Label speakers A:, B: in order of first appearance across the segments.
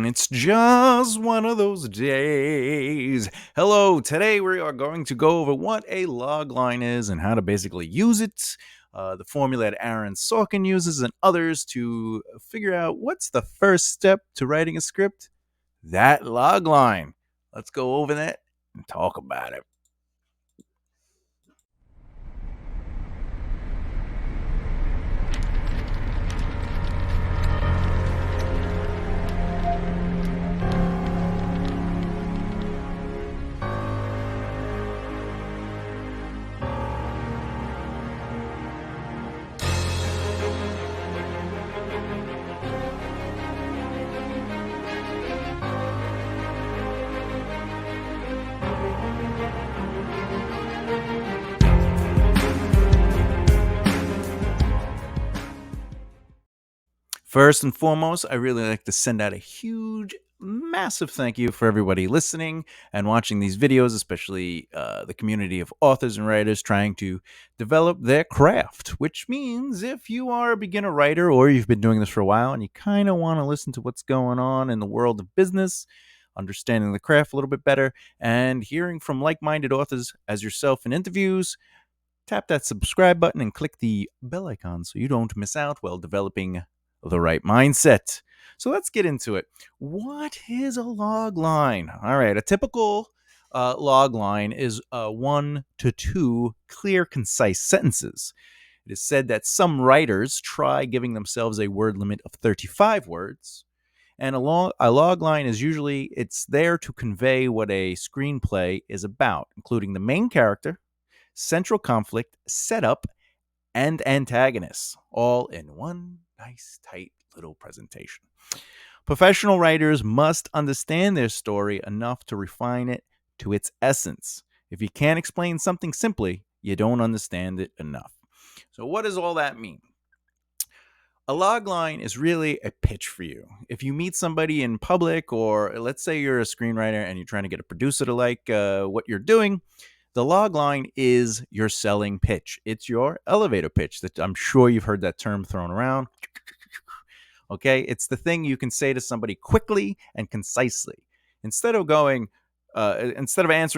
A: It's just one of those days. Hello, today we are going to go over what a logline is and how to basically use it, the formula that Aaron Sorkin uses and others to figure out what's the first step to writing a script. That logline. Let's go over that and talk about it. First and foremost, I really like to send out a huge, massive thank you for everybody listening and watching these videos, especially the community of authors and writers trying to develop their craft, which means if you are a beginner writer or you've been doing this for a while and you kind of want to listen to what's going on in the world of business, understanding the craft a little bit better, and hearing from like-minded authors as yourself in interviews, tap that subscribe button and click the bell icon so you don't miss out while developing the right mindset. So let's get into it. What is a log line? All right, a typical log line is 1 to 2 clear, concise sentences. It is said that some writers try giving themselves a word limit of 35 words. And a log line is usually, it's there to convey what a screenplay is about, including the main character, central conflict, setup, and antagonists, all in one nice, tight little presentation. Professional writers must understand their story enough to refine it to its essence. If you can't explain something simply, you don't understand it enough. So what does all that mean? A logline is really a pitch for you. If you meet somebody in public, or let's say you're a screenwriter and you're trying to get a producer to like what you're doing, the logline is your selling pitch. It's your elevator pitch. That I'm sure you've heard that term thrown around. Okay, it's the thing you can say to somebody quickly and concisely. Instead of answering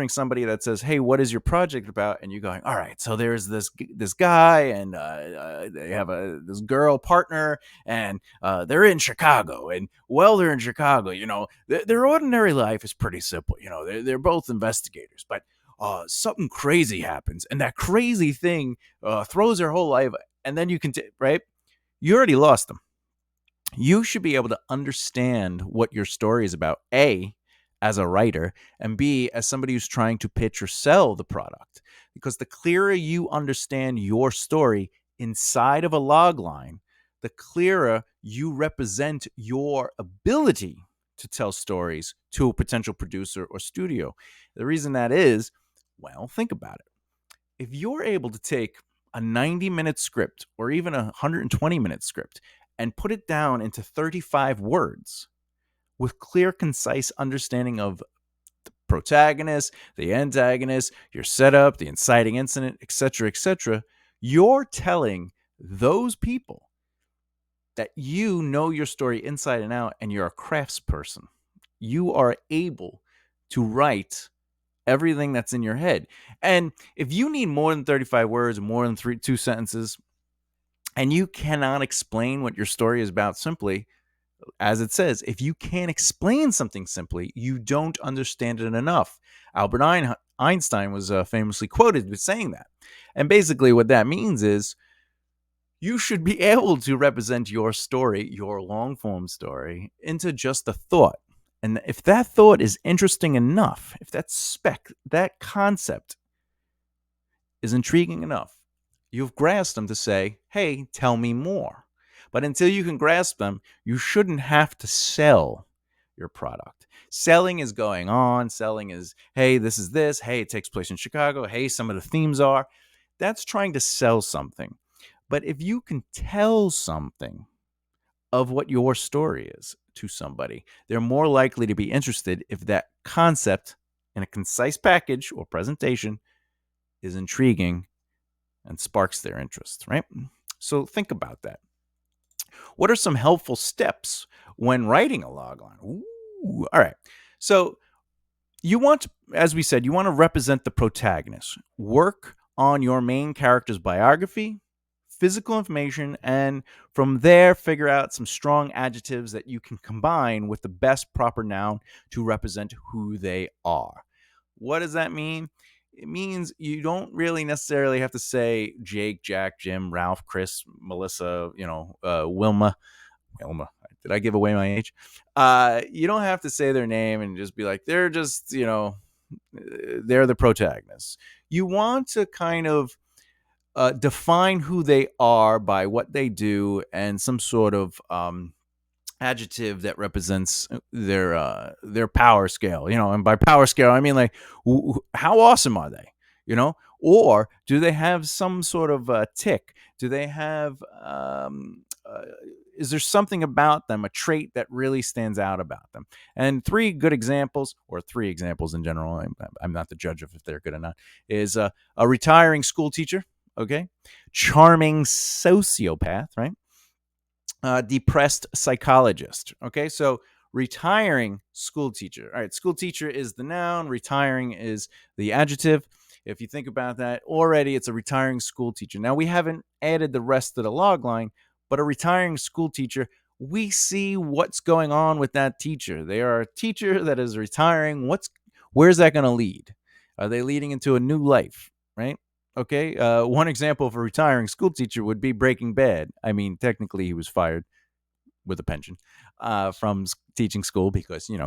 A: somebody that says, "Hey, what is your project about?" and you going, "All right, so there's this guy and they have this girl partner and they're in Chicago, and while they're in Chicago, their ordinary life is pretty simple. They're both investigators, but something crazy happens, and that crazy thing throws their whole life, and then you can, right? You already lost them. You should be able to understand what your story is about, A, as a writer, and B, as somebody who's trying to pitch or sell the product. Because the clearer you understand your story inside of a log line, the clearer you represent your ability to tell stories to a potential producer or studio. The reason that is, well, think about it. If you're able to take a 90-minute script or even a 120-minute script and put it down into 35 words with clear, concise understanding of the protagonist, the antagonist, your setup, the inciting incident, etc., you're telling those people that you know your story inside and out and you're a craftsperson. You are able to write everything that's in your head. And if you need more than 35 words, more than 2 sentences, and you cannot explain what your story is about simply, as it says, if you can't explain something simply, you don't understand it enough. Albert Einstein was famously quoted with saying that. And basically what that means is you should be able to represent your story, your long-form story, into just a thought. And if that thought is interesting enough, if that concept is intriguing enough, you've grasped them to say, hey, tell me more. But until you can grasp them, you shouldn't have to sell your product. Selling is going on. Selling is, hey, this is this. Hey, it takes place in Chicago. Hey, some of the themes are. That's trying to sell something. But if you can tell something of what your story is to somebody, they're more likely to be interested if that concept in a concise package or presentation is intriguing and sparks their interest, right? So think about that. What are some helpful steps when writing a logline? Ooh, all right. So you want to, as we said, you want to represent the protagonist. Work on your main character's biography, physical information, and from there figure out some strong adjectives that you can combine with the best proper noun to represent who they are. What does that mean? It means you don't really necessarily have to say Jake, Jack, Jim, Ralph, Chris, Melissa, Wilma. Wilma. Did I give away my age? You don't have to say their name and just be like, they're just, they're the protagonists. You want to kind of define who they are by what they do and some sort of adjective that represents their power scale. And by power scale I mean like how awesome are they? Or do they have some sort of tick? Do they have is there something about them, a trait that really stands out about them? And three good examples, or three examples in general, I'm not the judge of if they're good or not, is a retiring school teacher, okay, charming sociopath, right, depressed psychologist. Okay, so retiring school teacher. All right, school teacher is the noun, retiring is the adjective. If you think about that, already it's a retiring school teacher. Now, we haven't added the rest of the log line, but a retiring school teacher, we see what's going on with that teacher. They are a teacher that is retiring. Where's that going to lead? Are they leading into a new life, right? Okay, one example of a retiring school teacher would be Breaking Bad. I mean, technically he was fired with a pension from teaching school because, he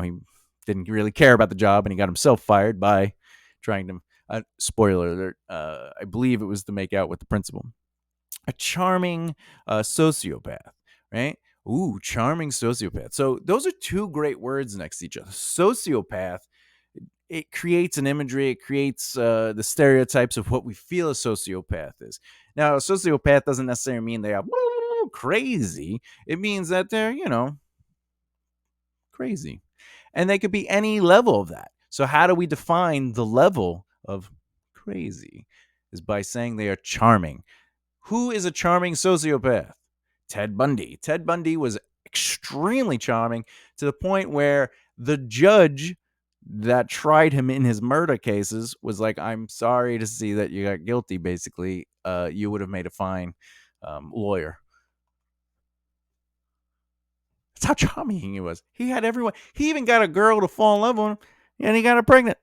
A: didn't really care about the job and he got himself fired by trying to, spoiler alert, I believe it was to make out with the principal. A charming sociopath, right? Ooh, charming sociopath. So those are two great words next to each other. Sociopath, it creates an imagery. It creates the stereotypes of what we feel a sociopath is. Now, a sociopath doesn't necessarily mean they are crazy. It means that they're, crazy. And they could be any level of that. So how do we define the level of crazy? Is by saying they are charming. Who is a charming sociopath? Ted Bundy. Ted Bundy was extremely charming to the point where the judge that tried him in his murder cases was like, I'm sorry to see that you got guilty, basically. You would have made a fine lawyer. That's how charming he was. He had everyone. He even got a girl to fall in love with him, and he got her pregnant.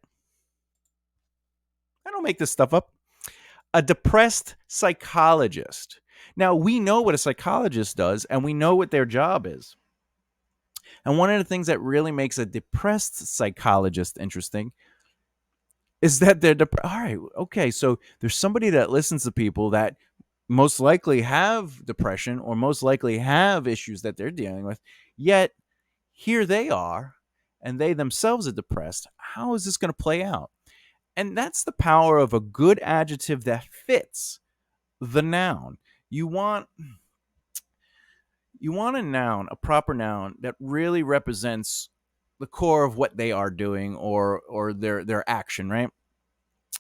A: I don't make this stuff up. A depressed psychologist. Now, we know what a psychologist does, and we know what their job is. And one of the things that really makes a depressed psychologist interesting is that they're all right, okay, so there's somebody that listens to people that most likely have depression or most likely have issues that they're dealing with, yet here they are, and they themselves are depressed. How is this going to play out? And that's the power of a good adjective that fits the noun. You want a noun, a proper noun that really represents the core of what they are doing or their action, right?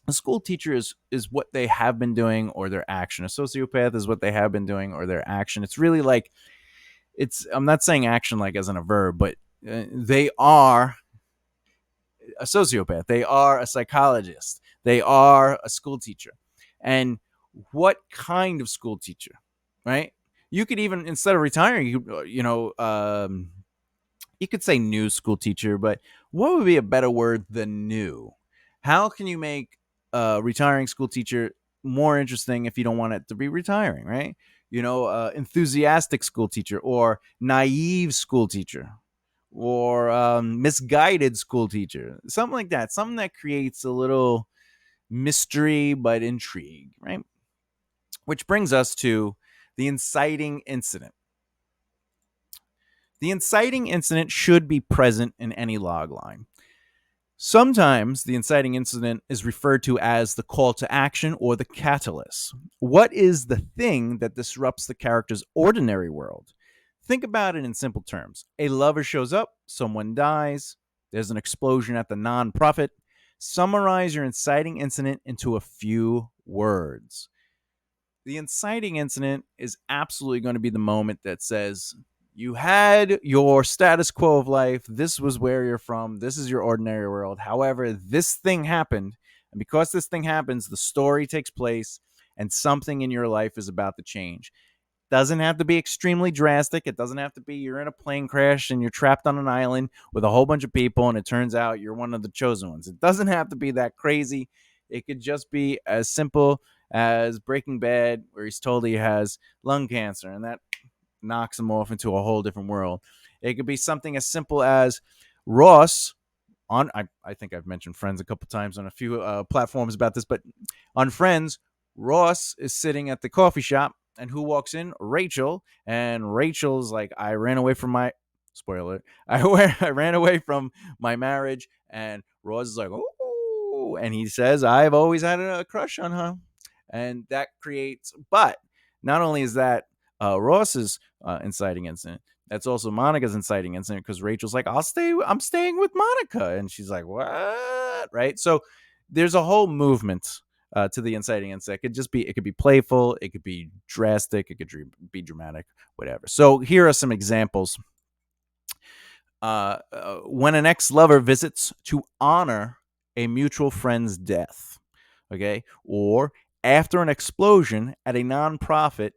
A: A school teacher is what they have been doing or their action. A sociopath is what they have been doing or their action. It's really like I'm not saying action like as in a verb, but they are a sociopath. They are a psychologist. They are a school teacher. And what kind of school teacher, right? You could even, instead of retiring, you could say new school teacher, but what would be a better word than new? How can you make a retiring school teacher more interesting if you don't want it to be retiring, right? Enthusiastic school teacher or naive school teacher or misguided school teacher, something like that, something that creates a little mystery but intrigue, right? Which brings us to the inciting incident. The inciting incident should be present in any log line. Sometimes the inciting incident is referred to as the call to action or the catalyst. What is the thing that disrupts the character's ordinary world? Think about it in simple terms. A lover shows up, someone dies, there's an explosion at the nonprofit. Summarize your inciting incident into a few words. The inciting incident is absolutely going to be the moment that says, You had your status quo of life. This was where you're from. This is your ordinary world. However, this thing happened. And because this thing happens, the story takes place and something in your life is about to change. Doesn't have to be extremely drastic. It doesn't have to be you're in a plane crash and you're trapped on an island with a whole bunch of people and it turns out you're one of the chosen ones. It doesn't have to be that crazy. It could just be as simple as Breaking Bad, where he's told he has lung cancer and that knocks him off into a whole different world. It could be something as simple as Ross on I think I've mentioned Friends a couple times on a few platforms about this, but on Friends, Ross is sitting at the coffee shop, and who walks in? Rachel, and Rachel's like, I ran away from my spoiler. I ran away from my marriage, and Ross is like, oh, and he says, I've always had a crush on her, and that creates. But not only is that Ross's inciting incident, that's also Monica's inciting incident because Rachel's like, I'm staying with Monica. And she's like, what? Right. So there's a whole movement to the inciting incident. It could be playful. It could be drastic. It could be dramatic, whatever. So here are some examples. When an ex-lover visits to honor a mutual friend's death. Okay. Or after an explosion at a nonprofit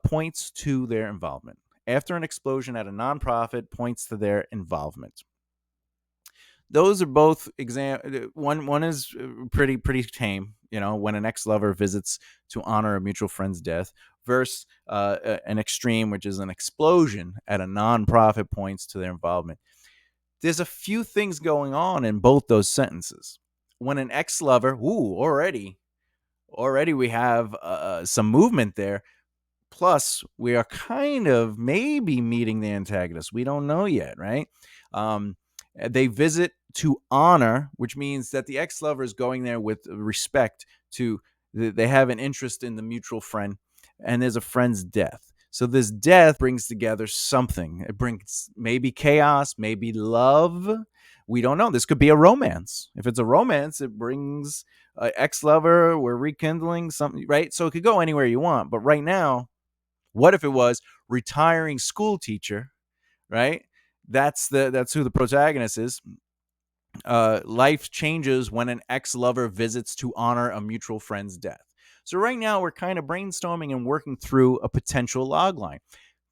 A: points to their involvement. After an explosion at a nonprofit points to their involvement. Those are both one is pretty tame, when an ex-lover visits to honor a mutual friend's death, versus an extreme, which is an explosion at a nonprofit points to their involvement. There's a few things going on in both those sentences. When an ex-lover, already we have some movement there. Plus, we are kind of maybe meeting the antagonist. We don't know yet, right? They visit to honor, which means that the ex-lover is going there with respect to, they have an interest in the mutual friend, and there's a friend's death. So this death brings together something. It brings maybe chaos, maybe love. We don't know. This could be a romance. If it's a romance, it brings ex-lover. We're rekindling something, right? So it could go anywhere you want. But right now, what if it was retiring school teacher, right? That's who the protagonist is. Life changes when an ex-lover visits to honor a mutual friend's death. So right now we're kind of brainstorming and working through a potential logline.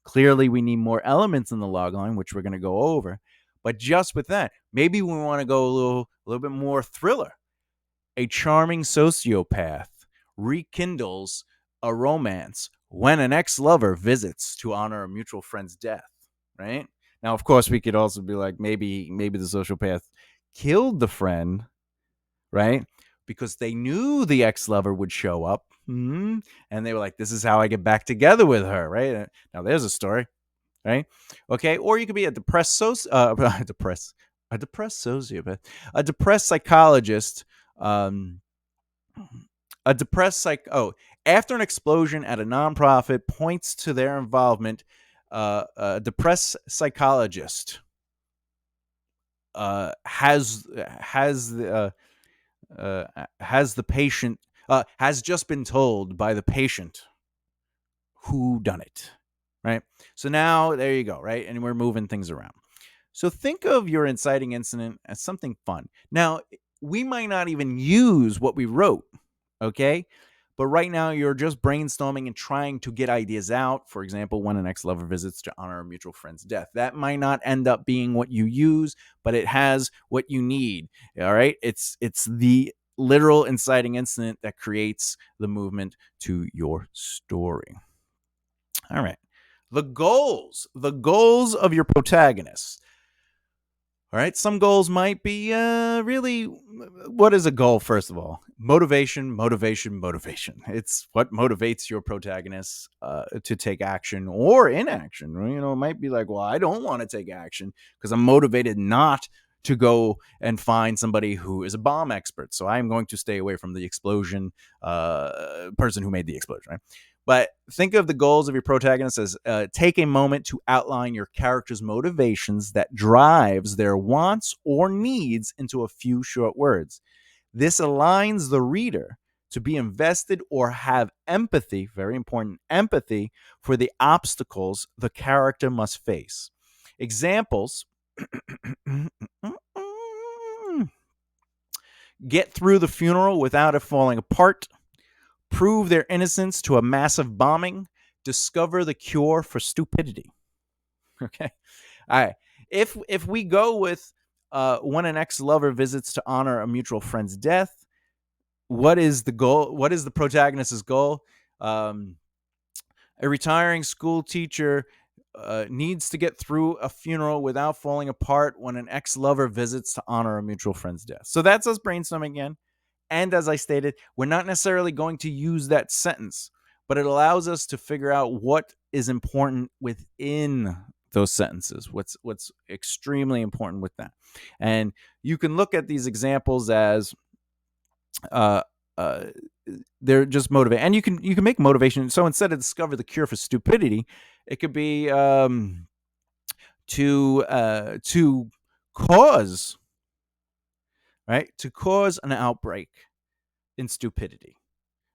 A: Clearly, we need more elements in the logline, which we're going to go over. But just with that, maybe we want to go a little bit more thriller. A charming sociopath rekindles a romance when an ex-lover visits to honor a mutual friend's death, right? Now, of course, we could also be like, maybe the sociopath killed the friend, right? Because they knew the ex-lover would show up, and they were like, this is how I get back together with her, right? Now, there's a story, right? Okay, or you could be a depressed sociopath, a depressed psychologist, after an explosion at a nonprofit points to their involvement. A depressed psychologist has the patient has just been told by the patient who done it, right? So now there you go, right? And we're moving things around. So think of your inciting incident as something fun. Now, we might not even use what we wrote, okay? But right now, you're just brainstorming and trying to get ideas out. For example, when an ex-lover visits to honor a mutual friend's death. That might not end up being what you use, but it has what you need, all right? It's the literal inciting incident that creates the movement to your story. All right. The goals of your protagonist. All right. Some goals might be really, what is a goal, first of all? Motivation. It's what motivates your protagonist to take action or inaction. It might be like, well, I don't want to take action because I'm motivated not to go and find somebody who is a bomb expert. So I'm going to stay away from the explosion person who made the explosion, right? But think of the goals of your protagonist as take a moment to outline your character's motivations that drives their wants or needs into a few short words. This aligns the reader to be invested or have empathy, very important, empathy for the obstacles the character must face. Examples: get through the funeral without it falling apart, prove their innocence to a massive bombing, discover the cure for stupidity. Okay. All right. If we go with when an ex-lover visits to honor a mutual friend's death, what is the goal? What is the protagonist's goal? Um, a retiring school teacher needs to get through a funeral without falling apart when an ex-lover visits to honor a mutual friend's death. So that's us brainstorming again. And as I stated, we're not necessarily going to use that sentence, but it allows us to figure out what is important within those sentences, what's extremely important with that. And you can look at these examples as uh, uh, they're just motivate, and you can make motivation. So instead of discover the cure for stupidity, it could be to cause, right, to cause an outbreak in stupidity,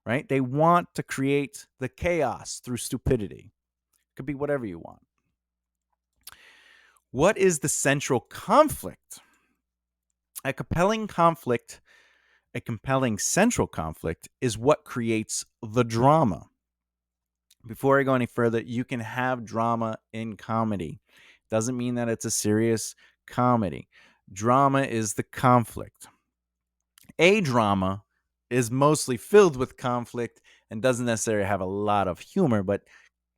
A: right? They want to create the chaos through stupidity. It could be whatever you want. What is the central conflict? A compelling central conflict is what creates the drama. Before I go any further, you can have drama in comedy. Doesn't mean that it's a serious comedy. Drama is the conflict. A drama is mostly filled with conflict and doesn't necessarily have a lot of humor, but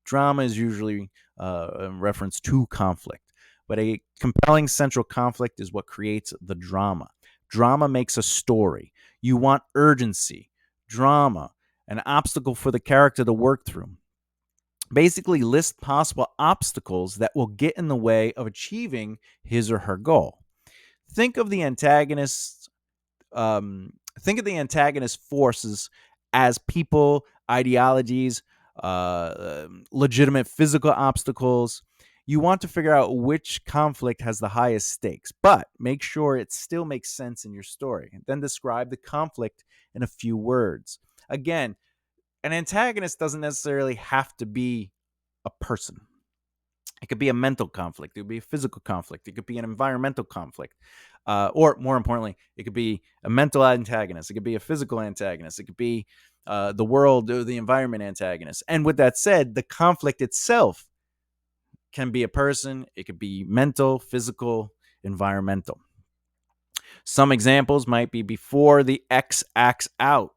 A: drama is usually in reference to conflict. But a compelling central conflict is what creates the drama. Drama makes a story. You want urgency, drama, an obstacle for the character to work through. Basically, list possible obstacles that will get in the way of achieving his or her goal. Think of the antagonist forces as people, ideologies, legitimate physical obstacles. You want to figure out which conflict has the highest stakes, but make sure it still makes sense in your story. Then describe the conflict in a few words. Again, an antagonist doesn't necessarily have to be a person. It could be a mental conflict. It could be a physical conflict. It could be an environmental conflict. Or more importantly, it could be a mental antagonist. It could be a physical antagonist. It could be the world or the environment antagonist. And with that said, the conflict itself can be a person. It could be mental, physical, environmental. Some examples might be before the X acts out,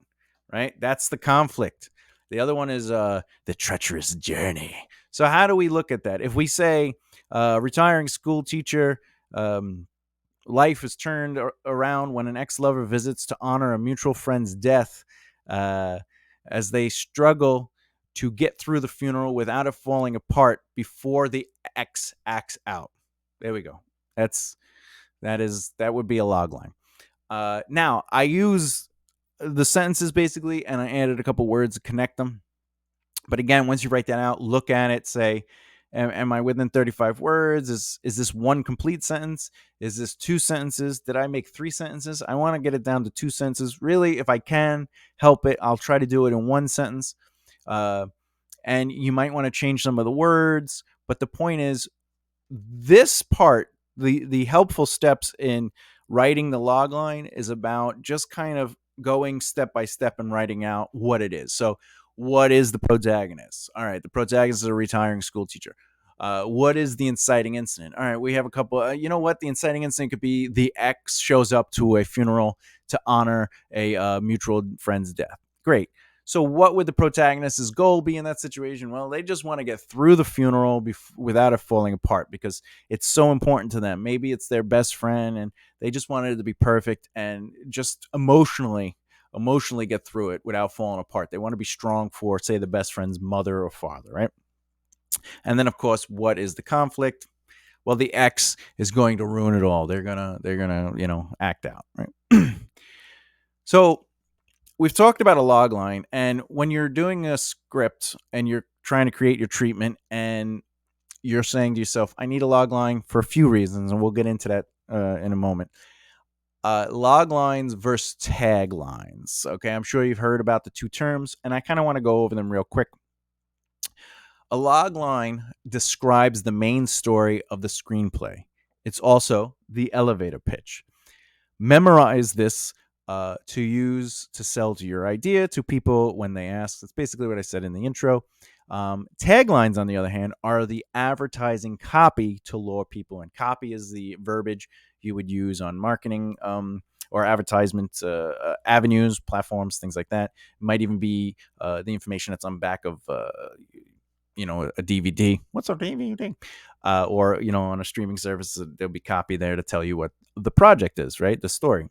A: right? That's the conflict. The other one is the treacherous journey. So how do we look at that? If we say retiring school teacher, life is turned around when an ex-lover visits to honor a mutual friend's death, as they struggle to get through the funeral without it falling apart before the X acts out. There we go. That would be a logline. Now, I use the sentences basically, and I added a couple words to connect them. But again, once you write that out, look at it, say, am I within 35 words? Is this one complete sentence? Is this two sentences? Did I make three sentences? I want to get it down to two sentences. Really, if I can help it, I'll try to do it in one sentence. And you might want to change some of the words. But the point is, this part, the helpful steps in writing the logline is about just kind of going step by step and writing out what it is. So what is the protagonist? All right, the protagonist is a retiring school teacher. What is the inciting incident? All right, we have a couple. You know what? The inciting incident could be the ex shows up to a funeral to honor a mutual friend's death. Great. So what would the protagonist's goal be in that situation? Well, they just want to get through the funeral without it falling apart because it's so important to them. Maybe it's their best friend and they just wanted it to be perfect and just emotionally get through it without falling apart. They want to be strong for, say, the best friend's mother or father, right? And then, of course, what is the conflict? Well, the ex is going to ruin it all. They're gonna act out, right? So we've talked about a logline, and when you're doing a script and you're trying to create your treatment and you're saying to yourself, I need a logline for a few reasons, and we'll get into that in a moment. Loglines versus taglines. Okay, I'm sure you've heard about the two terms, and I kind of want to go over them real quick. A logline describes the main story of the screenplay. It's also the elevator pitch. Memorize this to use to sell to your idea to people when they ask. That's basically what I said in the intro. Taglines, on the other hand, are the advertising copy to lure people in. Copy is the verbiage you would use on marketing or advertisement avenues, platforms, things like that. It might even be the information that's on the back of a DVD. What's a DVD? Or on a streaming service, there'll be copy there to tell you what the project is, right? The story.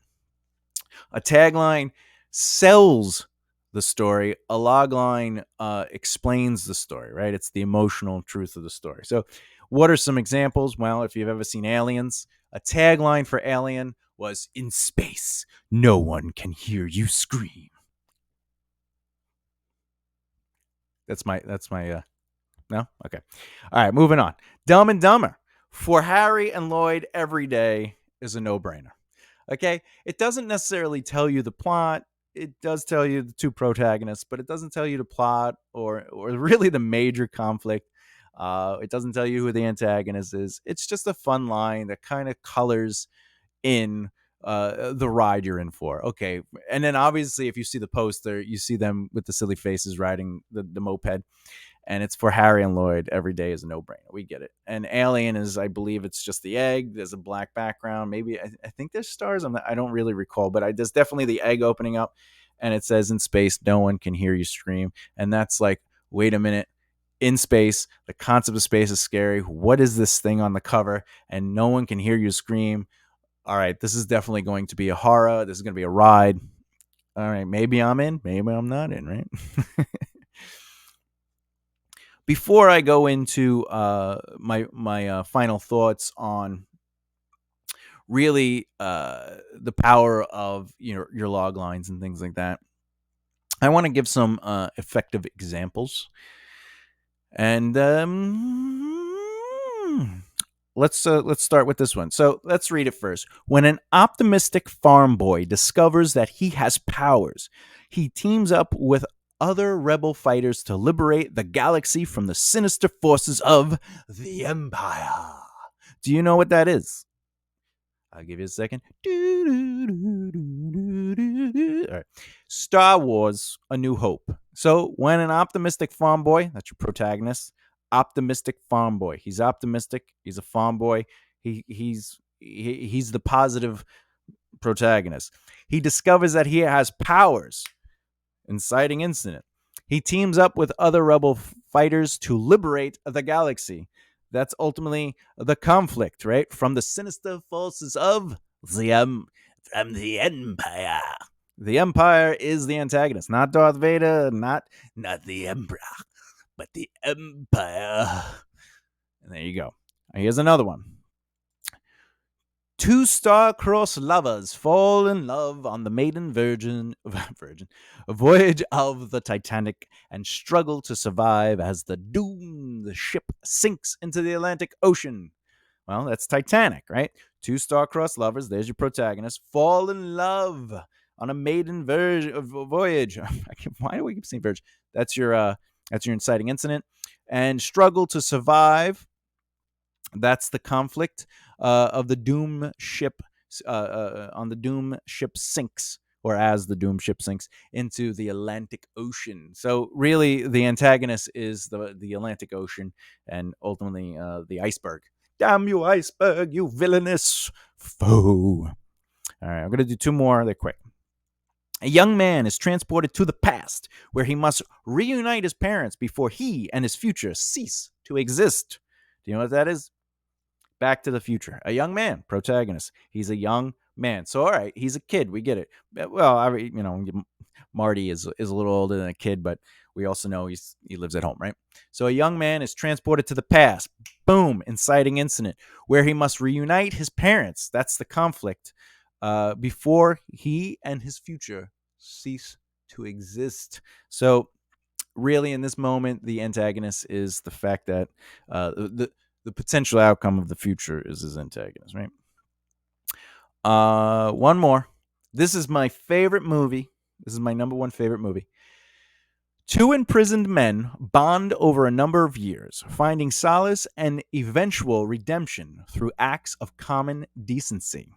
A: A tagline sells the story. A logline explains the story, right? It's the emotional truth of the story. So, what are some examples? Well, if you've ever seen Aliens, a tagline for Alien was "In space, no one can hear you scream." That's my no? Okay. All right, moving on. Dumb and Dumber. For Harry and Lloyd, every day is a no-brainer. Okay? It doesn't necessarily tell you the plot. It does tell you the two protagonists, but it doesn't tell you the plot or really the major conflict. It doesn't tell you who the antagonist is. It's just a fun line that kind of colors in the ride you're in for. Okay. And then obviously, if you see the poster, you see them with the silly faces riding the moped, and it's for Harry and Lloyd. Every day is a no-brainer. We get it. And Alien is, I believe, it's just the egg. There's a black background. Maybe I think there's stars. I don't really recall, but there's definitely the egg opening up, and it says "In space, no one can hear you scream." And that's like, wait a minute. In space, the concept of space is scary. What is this thing on the cover? And no one can hear you scream. All right, this is definitely going to be a horror. This is going to be a ride. All right, maybe I'm in, maybe I'm not in, right? Before I go into my final thoughts on really the power of your log lines and things like that, I want to give some effective examples. And let's start with this one. So let's read it first. When an optimistic farm boy discovers that he has powers, he teams up with other rebel fighters to liberate the galaxy from the sinister forces of the Empire. Do you know what that is? I'll give you a second. All right. Star Wars: A New Hope. So when an optimistic farm boy, that's your protagonist, optimistic farm boy. He's optimistic. He's a farm boy. He's the positive protagonist. He discovers that he has powers. Inciting Incident. He teams up with other rebel fighters to liberate the galaxy. That's ultimately the conflict, right? From the sinister forces of the Empire. The Empire is the antagonist, not Darth Vader, not the Emperor, but the Empire. And there you go. Here's another one. Two star-crossed lovers fall in love on the maiden voyage of the Titanic and struggle to survive as the ship sinks into the Atlantic Ocean. Well, that's Titanic, right? Two star-crossed lovers, there's your protagonist, fall in love on a maiden voyage. Why do we keep saying voyage? That's your inciting incident. And struggle to survive. That's the conflict of the doom ship on the doom ship sinks, or as the doom ship sinks into the Atlantic Ocean. So really, the antagonist is the Atlantic Ocean, and ultimately the iceberg. Damn you, iceberg, you villainous foe. All right, I'm going to do two more. They're quick. A young man is transported to the past, where he must reunite his parents before he and his future cease to exist. Do you know what that is? Back to the Future. A young man, protagonist. He's a young man. So, all right, he's a kid. We get it. Well, Marty is a little older than a kid, but we also know he lives at home, right? So a young man is transported to the past. Boom, inciting incident, where he must reunite his parents. That's the conflict before he and his future cease to exist. So really, in this moment, the antagonist is the fact that the potential outcome of the future is his antagonist, right? One more. This is my favorite movie. This is my number one favorite movie. Two imprisoned men bond over a number of years, finding solace and eventual redemption through acts of common decency.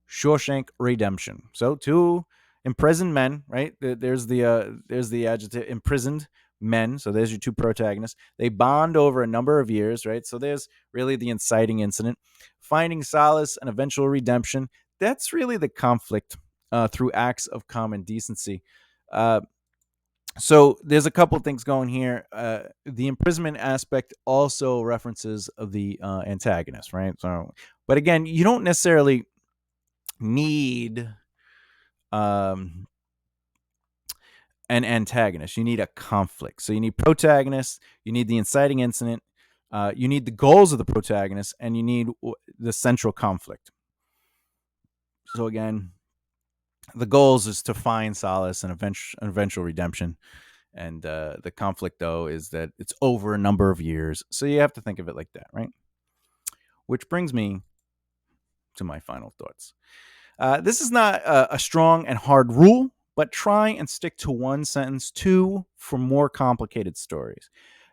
A: Shawshank Redemption. So two imprisoned men, right? There's the adjective imprisoned men. So there's your two protagonists. They bond over a number of years, right? So there's really the inciting incident, finding solace and eventual redemption. That's really the conflict through acts of common decency. Uh, so there's a couple things going here. The imprisonment aspect also references of the antagonist, right? So, but again, you don't necessarily need um, an antagonist. You need a conflict. So you need protagonists. You need the inciting incident. You need the goals of the protagonist, and you need the central conflict. So again, the goals is to find solace and eventual redemption. And the conflict, though, is that it's over a number of years. So you have to think of it like that, right? Which brings me to my final thoughts. This is not a strong and hard rule, but try and stick to one sentence, two for more complicated stories.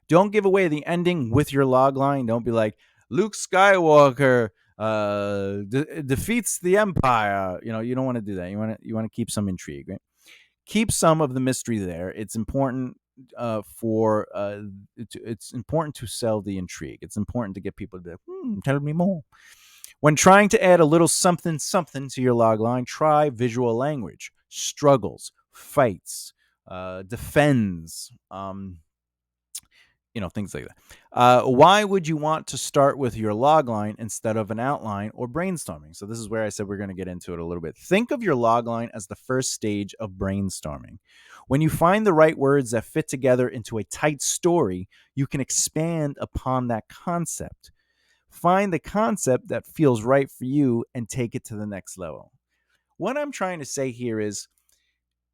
A: Don't give away the ending with your log line. Don't be like, Luke Skywalker defeats the Empire. You don't want to do that. You want to keep some intrigue, right? Keep some of the mystery there. It's important it's important to sell the intrigue. It's important to get people to tell me more. When trying to add a little something something to your logline, try visual language, struggles, fights, defends, things like that. Why would you want to start with your logline instead of an outline or brainstorming? So this is where I said we're going to get into it a little bit. Think of your logline as the first stage of brainstorming. When you find the right words that fit together into a tight story, you can expand upon that concept. Find the concept that feels right for you and take it to the next level. What I'm trying to say here is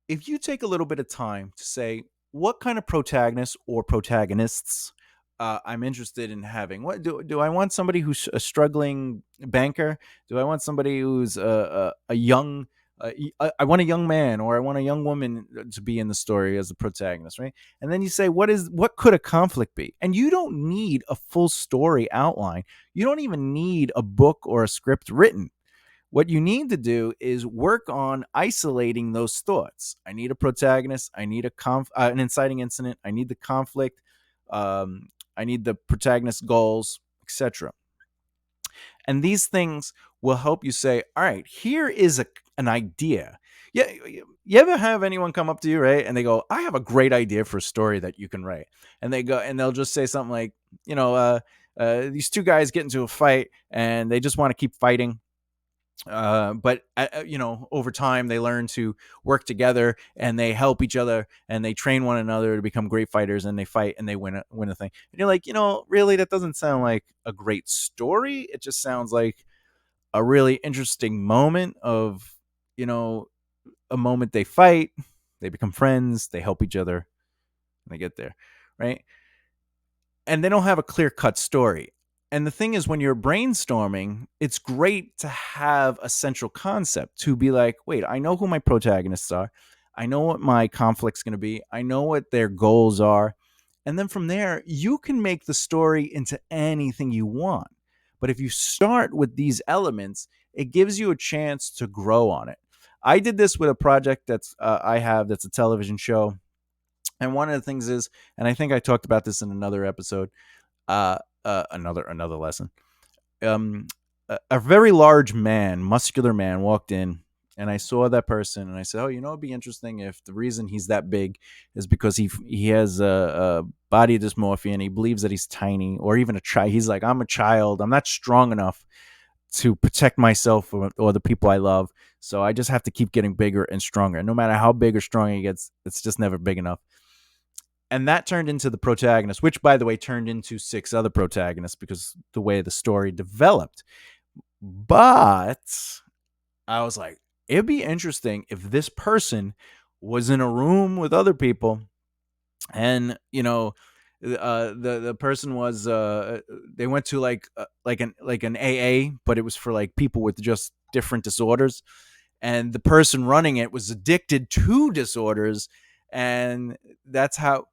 A: if you take a little bit of time to say, what kind of protagonist or protagonists I'm interested in having? What do I want somebody who's a struggling banker? Do I want somebody who's a young I want a young man or I want a young woman to be in the story as the protagonist, right? And then you say, what could a conflict be? And you don't need a full story outline. You don't even need a book or a script written. What you need to do is work on isolating those thoughts. I need a protagonist. I need an inciting incident. I need the conflict. I need the protagonist's goals, etc. And these things will help you say, all right, here is an idea. Yeah, you ever have anyone come up to you, right? And they go, I have a great idea for a story that you can write. And they'll just say something like, these two guys get into a fight and they just want to keep fighting. But over time they learn to work together and they help each other and they train one another to become great fighters and they fight and they win a thing. And you're like, really, that doesn't sound like a great story. It just sounds like a really interesting moment of, a moment they fight, they become friends, they help each other, and they get there, right? And they don't have a clear-cut story. And the thing is, when you're brainstorming, it's great to have a central concept to be like, wait, I know who my protagonists are. I know what my conflict's going to be. I know what their goals are. And then from there, you can make the story into anything you want. But if you start with these elements, it gives you a chance to grow on it. I did this with a project that's a television show. And one of the things is, and I think I talked about this in another episode, another lesson. A very large man, muscular man, walked in, and I saw that person, and I said, "Oh, it'd be interesting if the reason he's that big is because he has a body dysmorphia and he believes that he's tiny, or even a child. He's like, I'm a child. I'm not strong enough to protect myself or the people I love, so I just have to keep getting bigger and stronger. And no matter how big or strong he gets, it's just never big enough." And that turned into the protagonist, which, by the way, turned into 6 other protagonists because the way the story developed. But I was like, it'd be interesting if this person was in a room with other people and, The person was they went to like an AA, but it was for like people with just different disorders, and the person running it was addicted to disorders, and that's how.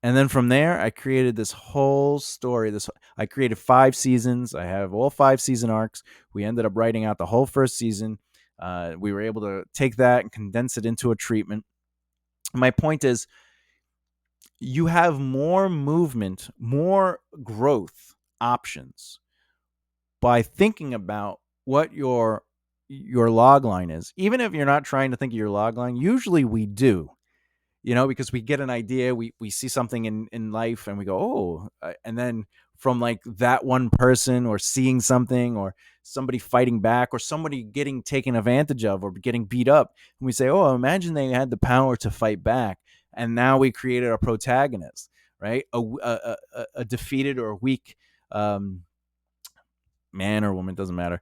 A: And then from there, I created this whole story. I created 5 seasons. I have all 5 season arcs. We ended up writing out the whole first season. We were able to take that and condense it into a treatment. My point is, you have more movement, more growth options by thinking about what your log line is. Even if you're not trying to think of your log line, usually we do, because we get an idea, we see something in life and we go, oh, and then from like that one person or seeing something or somebody fighting back or somebody getting taken advantage of or getting beat up, and we say, oh, imagine they had the power to fight back, and now we created a protagonist, right? A defeated or weak man or woman, doesn't matter,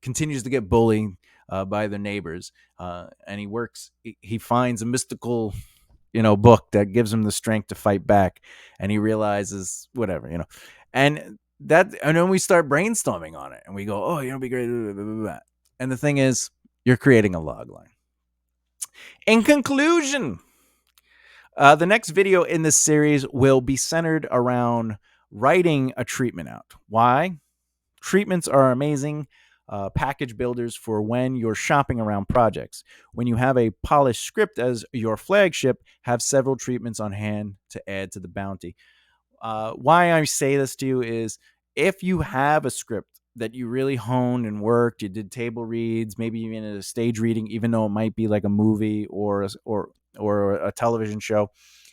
A: continues to get bullied by their neighbors, and he finds a mystical book that gives him the strength to fight back, and he realizes whatever, and then we start brainstorming on it and we go, oh, be great, blah, blah, blah, blah. And the thing is, you're creating a log line. In conclusion, the next video in this series will be centered around writing a treatment out. Why? Treatments are amazing package builders for when you're shopping around projects. When you have a polished script as your flagship, have several treatments on hand to add to the bounty. Why I say this to you is, if you have a script that you really honed and worked, you did table reads, maybe even a stage reading, even though it might be like a movie or a television show,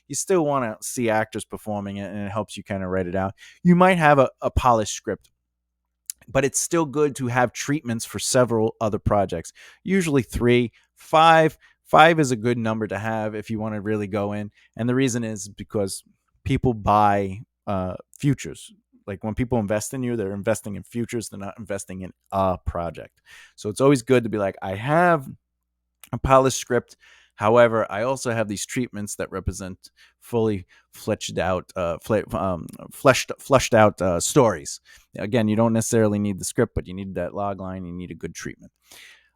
A: you still want to see actors performing it, and it helps you kind of write it out. You might have a polished script, but it's still good to have treatments for several other projects. Usually 3, 5. 5 is a good number to have if you want to really go in. And the reason is because people buy futures. Like when people invest in you, they're investing in futures. They're not investing in a project. So it's always good to be like, I have a polished script. However, I also have these treatments that represent fully fleshed out stories. Again, you don't necessarily need the script, but you need that log line. You need a good treatment.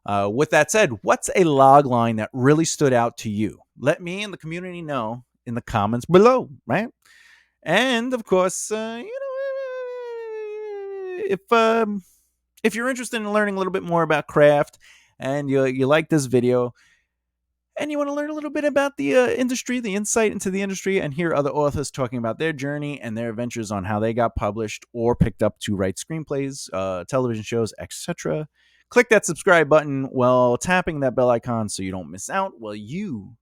A: With that said, what's a log line that really stood out to you? Let me and the community know in the comments below, right? And of course, if you're interested in learning a little bit more about craft and you like this video, and you want to learn a little bit about the industry, the insight into the industry, and hear other authors talking about their journey and their adventures on how they got published or picked up to write screenplays, television shows, etc., click that subscribe button while tapping that bell icon so you don't miss out while you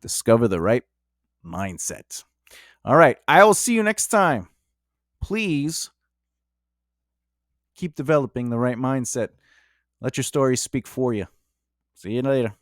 A: discover the right mindset. All right, I will see you next time. Please keep developing the right mindset. Let your stories speak for you. See you later.